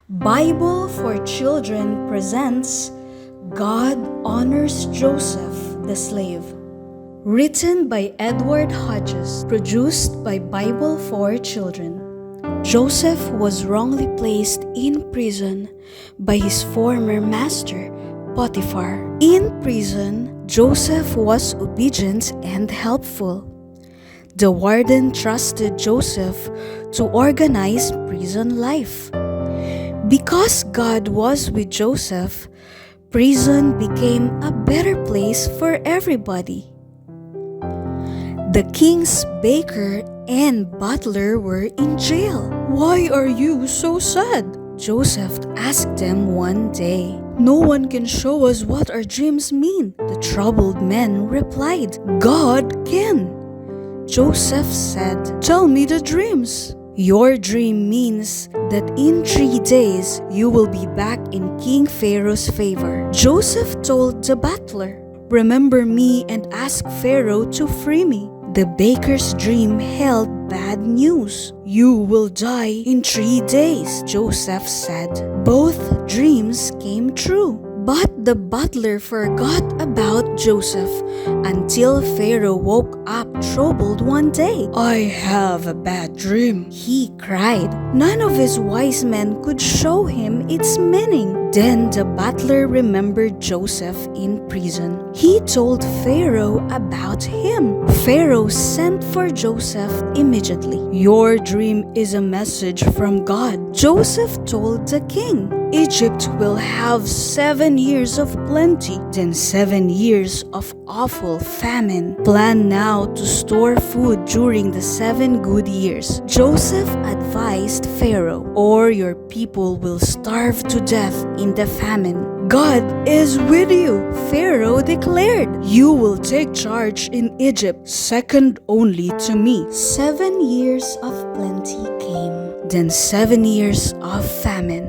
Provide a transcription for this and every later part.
Bible for Children presents God Honors Joseph the Slave. Written by Edward Hodges, produced by Bible for Children. Joseph was wrongly placed in prison by his former master, Potiphar. In prison, Joseph was obedient and helpful. The warden trusted Joseph to organize prison life. Because God was with Joseph, prison became a better place for everybody. The king's baker and butler were in jail. "Why are you so sad?" Joseph asked them one day. "No one can show us what our dreams mean," the troubled men replied. "God can." Joseph said, "Tell me the dreams." "Your dream means that in 3 days you will be back in King Pharaoh's favor." Joseph told the butler, "Remember me and ask Pharaoh to free me." The baker's dream held bad news. "You will die in 3 days," Joseph said. Both dreams came true. But the butler forgot about Joseph until Pharaoh woke up troubled one day. "I have a bad dream," he cried. None of his wise men could show him its meaning. Then the butler remembered Joseph in prison. He told Pharaoh about him. Pharaoh sent for Joseph immediately. "Your dream is a message from God," Joseph told the king. "Egypt will have 7 years of plenty, then 7 years of awful famine. Plan now to store food during the 7 good years." Joseph advised Pharaoh, "Or your people will starve to death in the famine." "God is with you," Pharaoh declared. "You will take charge in Egypt, second only to me." 7 years of plenty came, then 7 years of famine.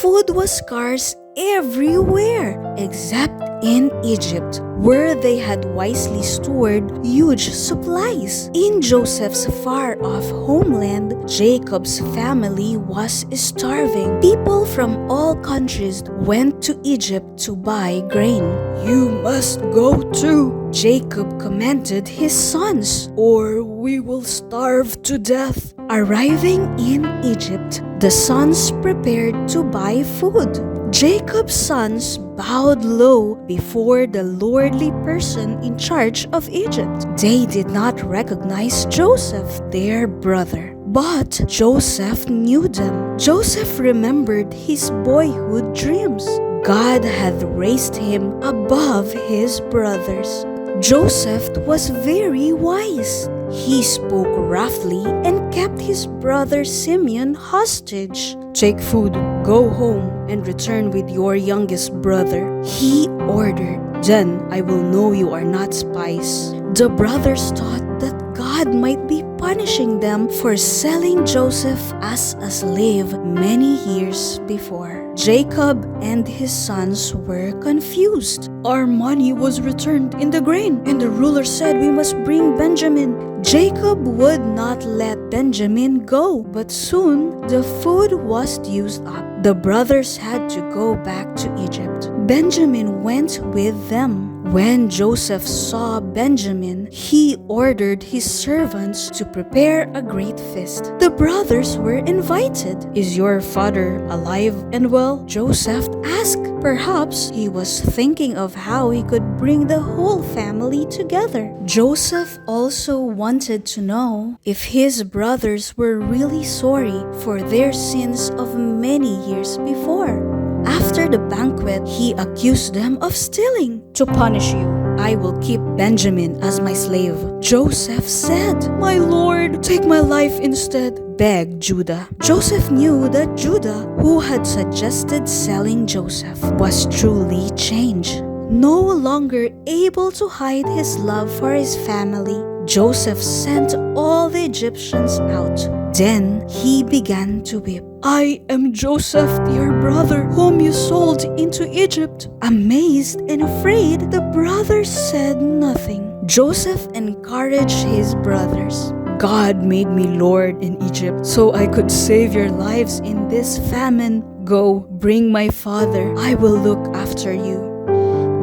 Food was scarce everywhere except in Egypt, where they had wisely stored huge supplies. In Joseph's far-off homeland, Jacob's family was starving. People from all countries went to Egypt to buy grain. "You must go too," Jacob commanded his sons, "or we will starve to death." Arriving in Egypt, the sons prepared to buy food. Jacob's sons bowed low before the lordly person in charge of Egypt. They did not recognize Joseph, their brother. But Joseph knew them. Joseph remembered his boyhood dreams. God had raised him above his brothers. Joseph was very wise. He spoke roughly and kept his brother Simeon hostage. "Take food, go home, and return with your youngest brother," he ordered. "Then I will know you are not spies." The brothers thought that God might be punishing them for selling Joseph as a slave many years before. Jacob and his sons were confused. "Our money was returned in the grain, and the ruler said we must bring Benjamin." Jacob would not let Benjamin go, but soon the food was used up. The brothers had to go back to Egypt. Benjamin went with them. When Joseph saw Benjamin, he ordered his servants to prepare a great feast. The brothers were invited. "Is your father alive and well?" Joseph asked. Perhaps he was thinking of how he could bring the whole family together. Joseph also wanted to know if his brothers were really sorry for their sins of many years before. After the banquet, he accused them of stealing. "To punish you, I will keep Benjamin as my slave." Joseph said, "My lord, take my life instead," begged Judah. Joseph knew that Judah, who had suggested selling Joseph, was truly changed. No longer able to hide his love for his family, Joseph sent all the Egyptians out. Then he began to weep. "I am Joseph, your brother, whom you sold into Egypt." Amazed and afraid, the brothers said nothing. Joseph encouraged his brothers. God made me Lord in Egypt so I could save your lives in this famine. Go, bring my father. I will look after you."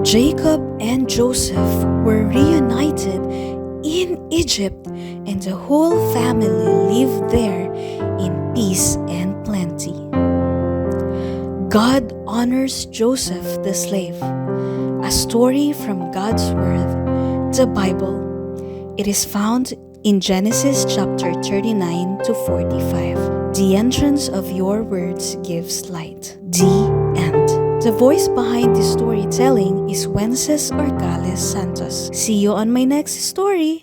Jacob and Joseph were reunited in Egypt, and the whole family lived there in peace and plenty. God honors Joseph the slave. A story from God's Word, the Bible. It is found in Genesis chapter 39 to 45. The entrance of your words gives light. The end. The voice behind this storytelling is Wences Orgales Santos. See you on my next story.